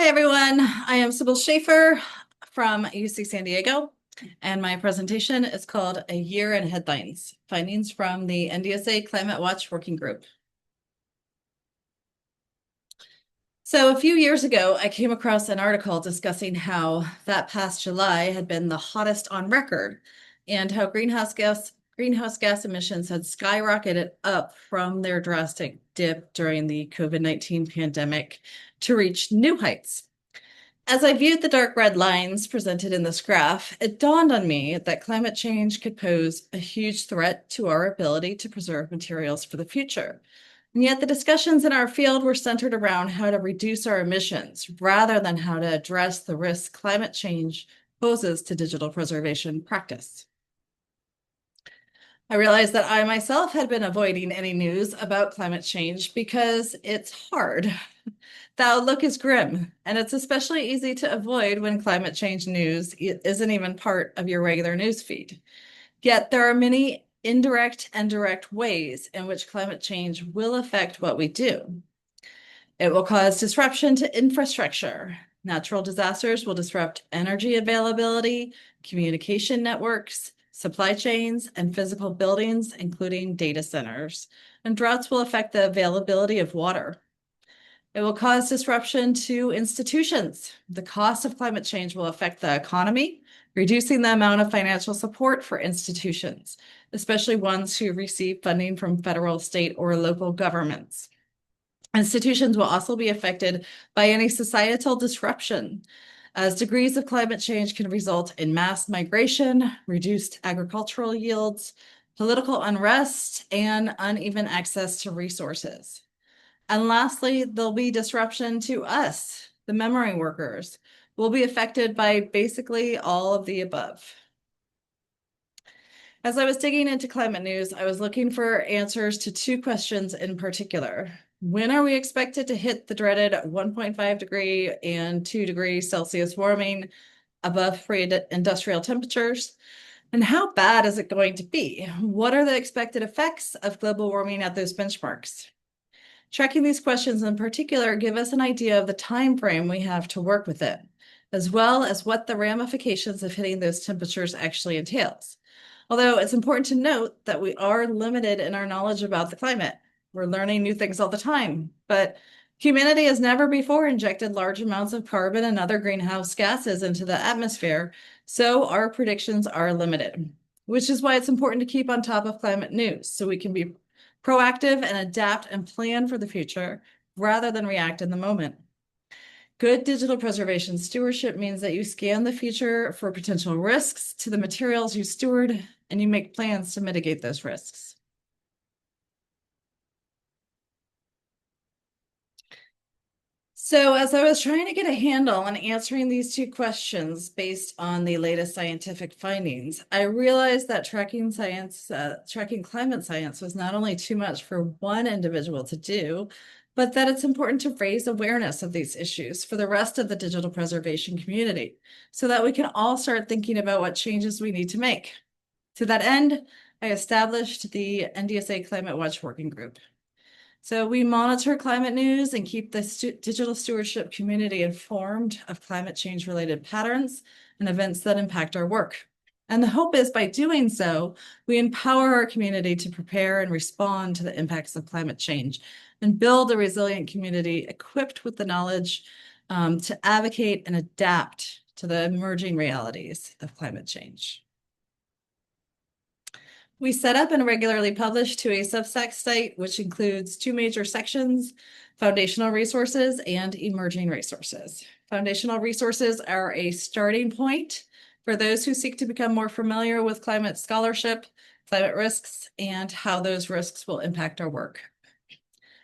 Hi, everyone. I am Sibyl Schaefer from UC San Diego, and my presentation is called A Year in Headlines, Findings from the NDSA Climate Watch Working Group. So a few years ago, I came across an article discussing how that past July had been the hottest on record and how greenhouse gas emissions had skyrocketed up from their drastic dip during the COVID-19 pandemic to reach new heights. As I viewed the dark red lines presented in this graph, it dawned on me that climate change could pose a huge threat to our ability to preserve materials for the future. And yet the discussions in our field were centered around how to reduce our emissions rather than how to address the risks climate change poses to digital preservation practice. I realized that I myself had been avoiding any news about climate change because it's hard. The outlook is grim, and it's especially easy to avoid when climate change news isn't even part of your regular news feed. Yet there are many indirect and direct ways in which climate change will affect what we do. It will cause disruption to infrastructure. Natural disasters will disrupt energy availability, communication networks, supply chains, and physical buildings, including data centers. And droughts will affect the availability of water. It will cause disruption to institutions. The cost of climate change will affect the economy, reducing the amount of financial support for institutions, especially ones who receive funding from federal, state, or local governments. Institutions will also be affected by any societal disruption, as degrees of climate change can result in mass migration, reduced agricultural yields, political unrest, and uneven access to resources. And lastly, there'll be disruption to us, the memory workers. We'll be affected by basically all of the above. As I was digging into climate news, I was looking for answers to two questions in particular. When are we expected to hit the dreaded 1.5 degree and 2 degrees Celsius warming above pre-industrial temperatures? And how bad is it going to be? What are the expected effects of global warming at those benchmarks? Tracking these questions in particular give us an idea of the time frame we have to work with it, as well as what the ramifications of hitting those temperatures actually entails. Although it's important to note that we are limited in our knowledge about the climate. We're learning new things all the time, but humanity has never before injected large amounts of carbon and other greenhouse gases into the atmosphere, so our predictions are limited, which is why it's important to keep on top of climate news so we can be proactive and adapt and plan for the future rather than react in the moment. Good digital preservation stewardship means that you scan the future for potential risks to the materials you steward, and you make plans to mitigate those risks. So as I was trying to get a handle on answering these two questions based on the latest scientific findings, I realized that tracking climate science was not only too much for one individual to do, but that it's important to raise awareness of these issues for the rest of the digital preservation community so that we can all start thinking about what changes we need to make. To that end, I established the NDSA Climate Watch Working Group. So we monitor climate news and keep the digital stewardship community informed of climate change related patterns and events that impact our work. And the hope is by doing so, we empower our community to prepare and respond to the impacts of climate change and build a resilient community equipped with the knowledge to advocate and adapt to the emerging realities of climate change. We set up and regularly publish to a Substack site, which includes two major sections, foundational resources and emerging resources. Foundational resources are a starting point for those who seek to become more familiar with climate scholarship, climate risks, and how those risks will impact our work.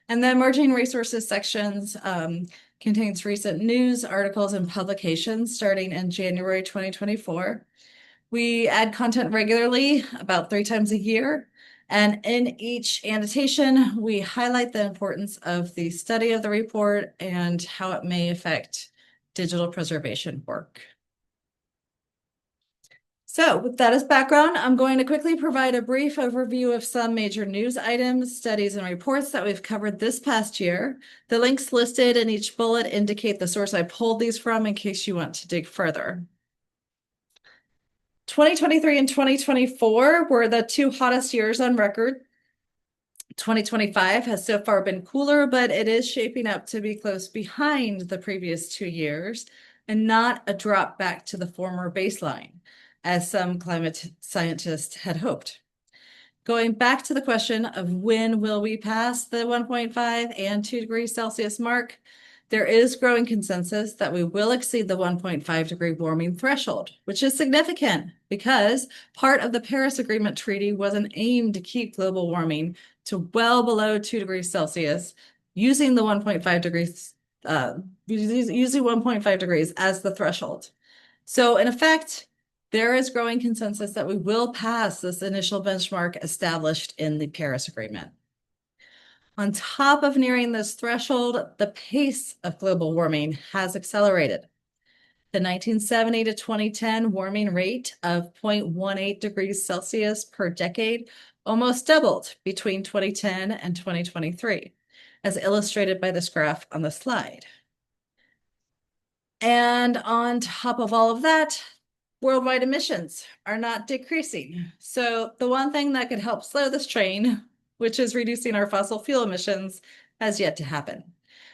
And the emerging resources sections contains recent news, articles, and publications starting in January 2024. We add content regularly, about 3 times a year, and in each annotation, we highlight the importance of the study of the report and how it may affect digital preservation work. So with that as background, I'm going to quickly provide a brief overview of some major news items, studies, and reports that we've covered this past year. The links listed in each bullet indicate the source I pulled these from in case you want to dig further. 2023 and 2024 were the two hottest years on record. 2025 has so far been cooler, but it is shaping up to be close behind the previous 2 years and not a drop back to the former baseline, as some climate scientists had hoped. Going back to the question of when will we pass the 1.5 and 2 degrees Celsius mark, there is growing consensus that we will exceed the 1.5 degree warming threshold, which is significant because part of the Paris Agreement treaty was an aim to keep global warming to well below 2 degrees Celsius using the 1.5 degrees using 1.5 degrees as the threshold. So in effect, there is growing consensus that we will pass this initial benchmark established in the Paris Agreement. On top of nearing this threshold, the pace of global warming has accelerated. The 1970 to 2010 warming rate of 0.18 degrees Celsius per decade almost doubled between 2010 and 2023, as illustrated by this graph on the slide. And on top of all of that, worldwide emissions are not decreasing. So the one thing that could help slow this train, which is reducing our fossil fuel emissions, has yet to happen.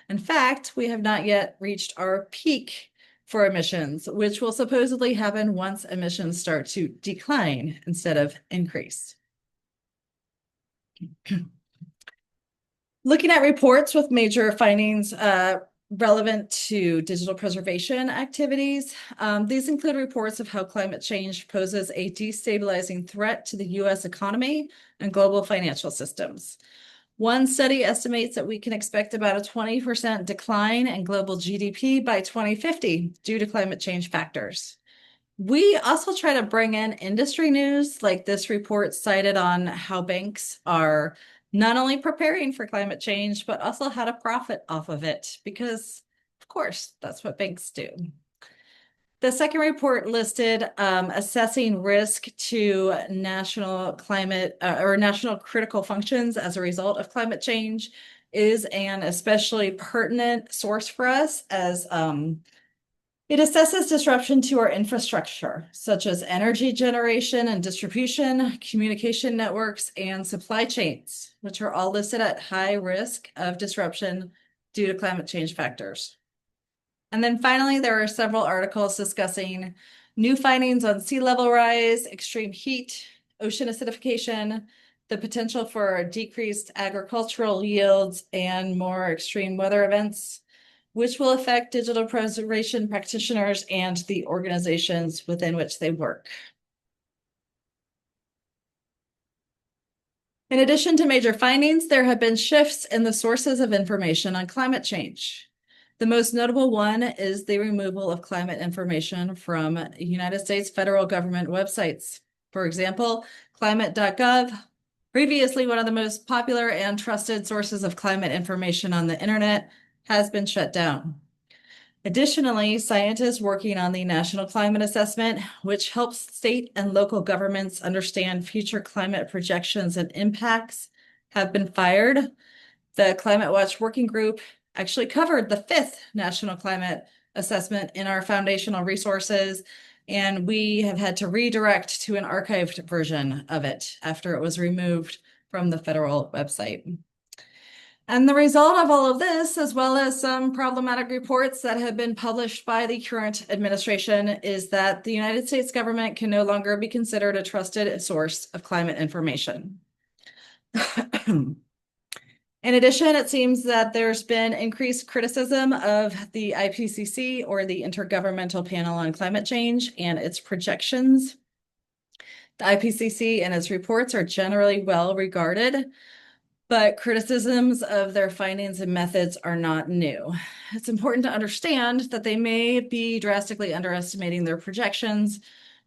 In fact, we have not yet reached our peak for emissions, which will supposedly happen once emissions start to decline instead of increase. Looking at reports with major findings relevant to digital preservation activities. These include reports of how climate change poses a destabilizing threat to the US economy and global financial systems. One study estimates that we can expect about a 20% decline in global GDP by 2050 due to climate change factors. We also try to bring in industry news, like this report cited on how banks are not only preparing for climate change, but also how to profit off of it, because of course, that's what banks do. The second report listed assessing risk to national climate or national critical functions as a result of climate change is an especially pertinent source for us as it assesses disruption to our infrastructure, such as energy generation and distribution, communication networks, and supply chains, which are all listed at high risk of disruption due to climate change factors. And then finally, there are several articles discussing new findings on sea level rise, extreme heat, ocean acidification, the potential for decreased agricultural yields, and more extreme weather events, which will affect digital preservation practitioners and the organizations within which they work. In addition to major findings, there have been shifts in the sources of information on climate change. The most notable one is the removal of climate information from United States federal government websites. For example, climate.gov, previously one of the most popular and trusted sources of climate information on the internet, has been shut down. Additionally, scientists working on the National Climate Assessment, which helps state and local governments understand future climate projections and impacts, have been fired. The Climate Watch Working Group actually covered the 5th National Climate Assessment in our foundational resources, and we have had to redirect to an archived version of it after it was removed from the federal website. And the result of all of this, as well as some problematic reports that have been published by the current administration, is that the United States government can no longer be considered a trusted source of climate information. In addition, it seems that there's been increased criticism of the IPCC, or the Intergovernmental Panel on Climate Change, and its projections. The IPCC and its reports are generally well regarded, but criticisms of their findings and methods are not new. It's important to understand that they may be drastically underestimating their projections,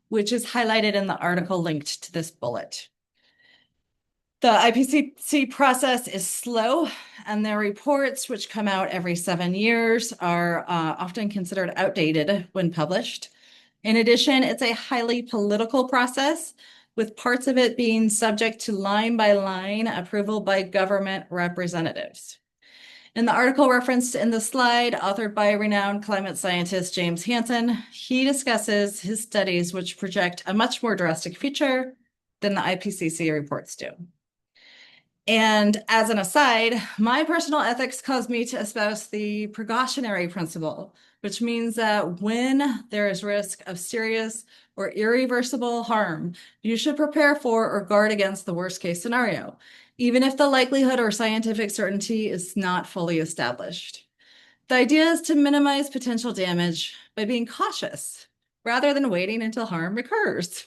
which is highlighted in the article linked to this bullet. The IPCC process is slow, and their reports, which come out every 7 years, are often considered outdated when published. In addition, it's a highly political process, with parts of it being subject to line by line approval by government representatives. In the article referenced in the slide, authored by renowned climate scientist James Hansen, he discusses his studies which project a much more drastic future than the IPCC reports do. And as an aside, my personal ethics cause me to espouse the precautionary principle, which means that when there is risk of serious or irreversible harm, you should prepare for or guard against the worst case scenario, even if the likelihood or scientific certainty is not fully established. The idea is to minimize potential damage by being cautious rather than waiting until harm occurs.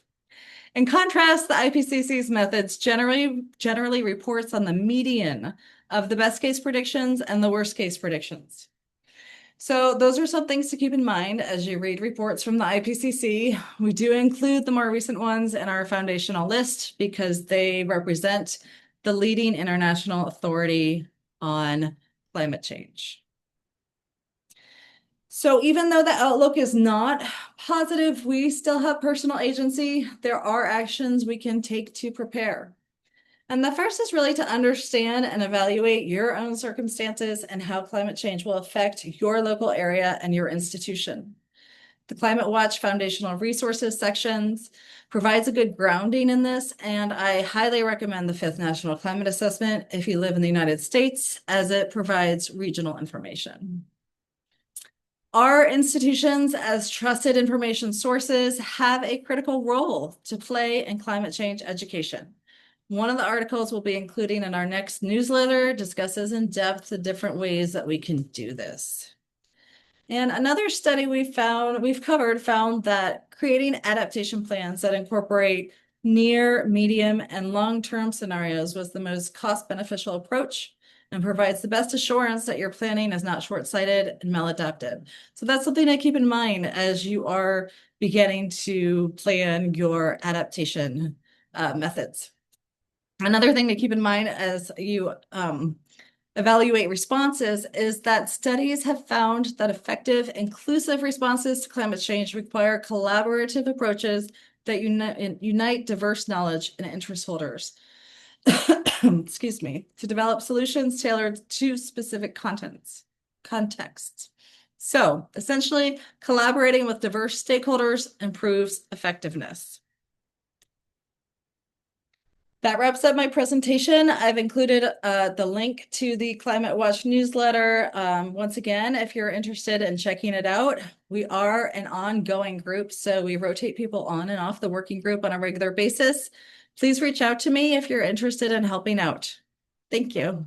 In contrast, the IPCC's methods generally reports on the median of the best case predictions and the worst case predictions. So those are some things to keep in mind as you read reports from the IPCC. We do include the more recent ones in our foundational list because they represent the leading international authority on climate change. So even though the outlook is not positive, we still have personal agency. There are actions we can take to prepare. And the first is really to understand and evaluate your own circumstances and how climate change will affect your local area and your institution. The Climate Watch Foundational Resources sections provides a good grounding in this, and I highly recommend the Fifth National Climate Assessment if you live in the United States, as it provides regional information. Our institutions, as trusted information sources, have a critical role to play in climate change education. One of the articles we'll be including in our next newsletter discusses in depth the different ways that we can do this. And another study we've covered found that creating adaptation plans that incorporate near, medium, and long-term scenarios was the most cost-beneficial approach and provides the best assurance that your planning is not short-sighted and maladaptive. So that's something to keep in mind as you are beginning to plan your adaptation methods. Another thing to keep in mind as you evaluate responses is that studies have found that effective, inclusive responses to climate change require collaborative approaches that unite diverse knowledge and interest holders. Excuse me, to develop solutions tailored to specific contexts. So essentially, collaborating with diverse stakeholders improves effectiveness. That wraps up my presentation. I've included the link to the Climate Watch newsletter. Once again, if you're interested in checking it out, we are an ongoing group, so we rotate people on and off the working group on a regular basis. Please reach out to me if you're interested in helping out. Thank you.